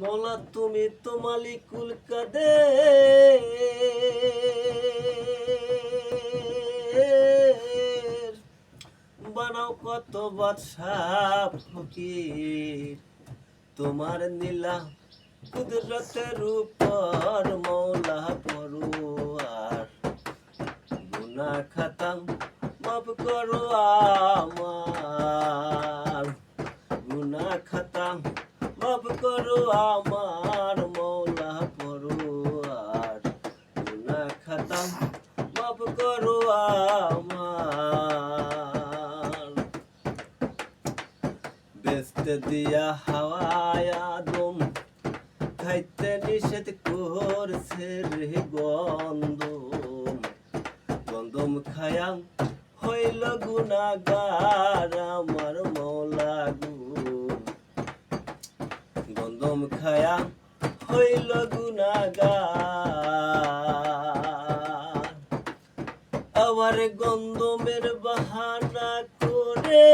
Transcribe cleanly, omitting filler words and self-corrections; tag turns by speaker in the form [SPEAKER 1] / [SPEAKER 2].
[SPEAKER 1] মৌলা তুমি তো মালিকুল কাদের, বানাও কত বাদশাহ ফকির। তোমার নীলা কুদরতের উপর মৌলা পরোয়ার, গুনাহ খাতা মাফ করো আমার, গুনাহ খাতা মাফ করো আমার মৌলা পরোয়ার, গুনাহ খাতা মাফ করো আমার। বেস্তে দিয়া হাওয়ায় আদম খাইতে নিষেধ করছে রে গন্ধম, গন্ধম খায়া হইল গুনাহগার আমার মৌলা গো, গন্ধম খায়া হইল গুনাহগার। আবার গন্ধমের বাহানা করে